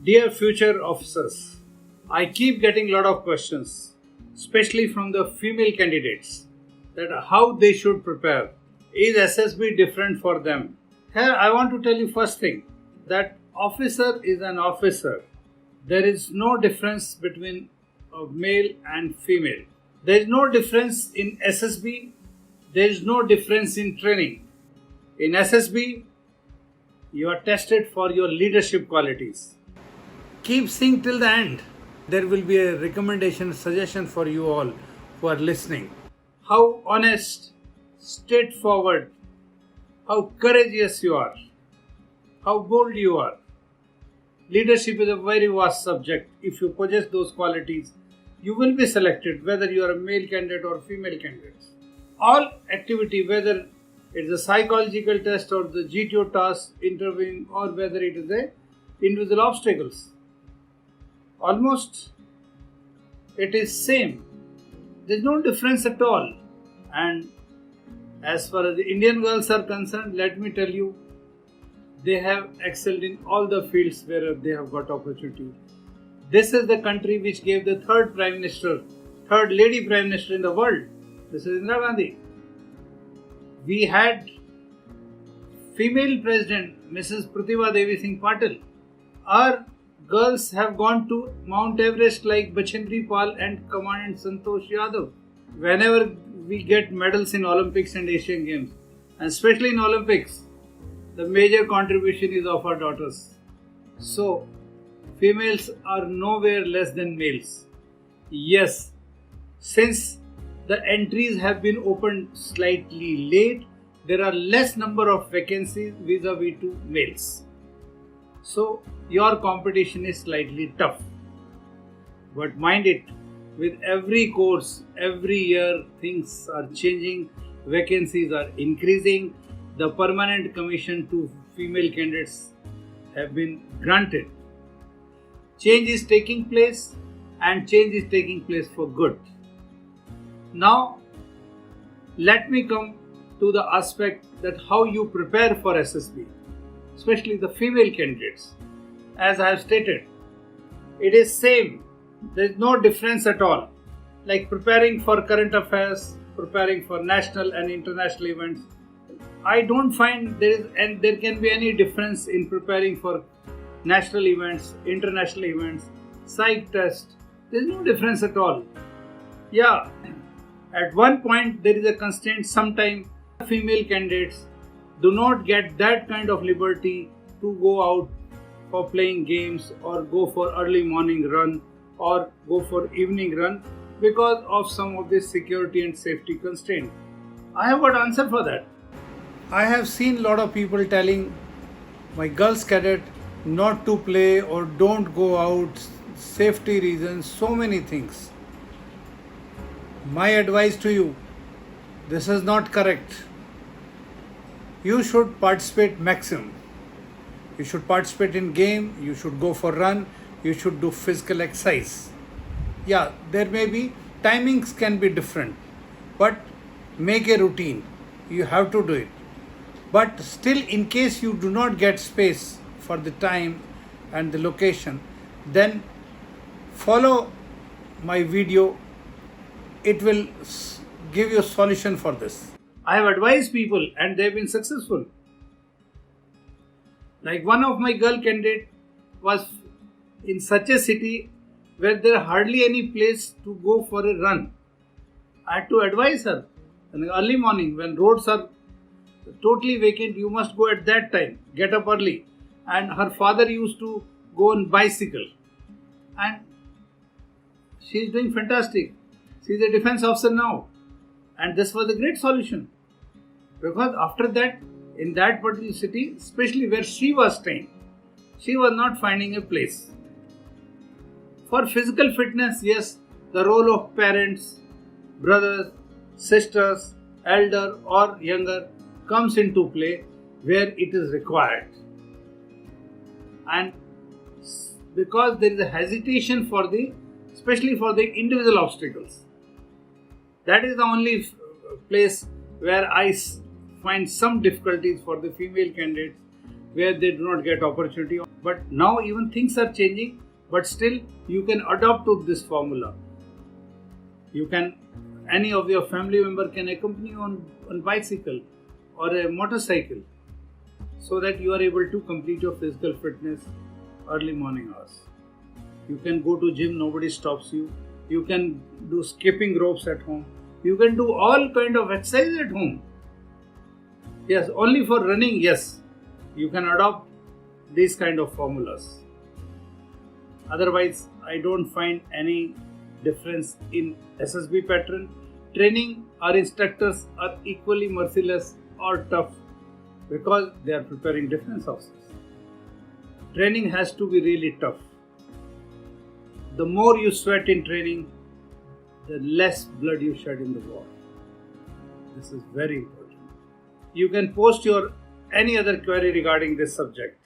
Dear future officers, I keep getting a lot of questions, especially from the female candidates, that how they should prepare. Is SSB different for them? Here, I want to tell you first thing that officer is an officer. There is no difference between a male and female. There is no difference in SSB. There is no difference in training. In SSB, you are tested for your leadership qualities. Keep seeing till the end. There will be a recommendation, suggestion for you all who are listening. How honest, straightforward, how courageous you are, how bold you are. Leadership is a very vast subject. If you possess those qualities, you will be selected whether you are a male candidate or female candidate. All activity, whether it's a psychological test or the GTO task interviewing or whether it is a individual obstacles, almost it is same. There is no difference at all. And as far as the Indian girls are concerned, let me tell you, they have excelled in all the fields where they have got opportunity. This is the country which gave the third lady prime minister in the world. This is Indira Gandhi. We had female president, Mrs. Pratibha Devi Singh Patil. Our girls have gone to Mount Everest like Bachendri Pal and Commandant Santosh Yadav. Whenever we get medals in Olympics and Asian Games, and especially in Olympics, the major contribution is of our daughters. So, females are nowhere less than males. Yes, since the entries have been opened slightly late, there are less number of vacancies vis-a-vis to males. So, your competition is slightly tough. But mind it, with every course, every year, things are changing, vacancies are increasing, the permanent commission to female candidates have been granted. Change is taking place and change is taking place for good. Now, let me come to the aspect that how you prepare for SSB, especially the female candidates. As I have stated, it is same. There is no difference at all. Like preparing for current affairs, preparing for national and international events, I don't find there can be any difference in preparing for national events, international events, psych test. There is no difference at all. Yeah, at one point there is a constraint. Sometimes female candidates do not get that kind of liberty to go out for playing games or go for early morning run or go for evening run because of some of this security and safety constraint. I have got answer for that. I have seen a lot of people telling my girls cadet not to play or don't go out, safety reasons, so many things. My advice to you, this is not correct. You should participate maximum. You should participate in game, you should go for run, you should do physical exercise. Yeah, there may be timings can be different, but make a routine. You have to do it. But still, in case you do not get space for the time and the location, then follow my video. It will give you a solution for this. I have advised people and they have been successful. Like one of my girl candidate was in such a city where there are hardly any place to go for a run. I had to advise her in the early morning when roads are totally vacant, you must go at that time, get up early. And her father used to go on bicycle. And she is doing fantastic. She is a defense officer now. And this was a great solution. Because after that, in that particular city, especially where she was staying, she was not finding a place. For physical fitness, yes, the role of parents, brothers, sisters, elder or younger comes into play where it is required. And because there is a hesitation for especially for the individual obstacles. That is the only place where I find some difficulties for the female candidates where they do not get opportunity. But now even things are changing, but still you can adopt to this formula. Any of your family member can accompany you on bicycle or a motorcycle, so that you are able to complete your physical fitness early morning hours. You can go to gym, nobody stops you. You can do skipping ropes at home. You can do all kind of exercise at home. Yes, only for running, yes, you can adopt these kind of formulas. Otherwise, I don't find any difference in SSB pattern. Training, our instructors are equally merciless or tough because they are preparing defense officers. Training has to be really tough. The more you sweat in training, the less blood you shed in the war. This is very important. You can post your any other query regarding this subject.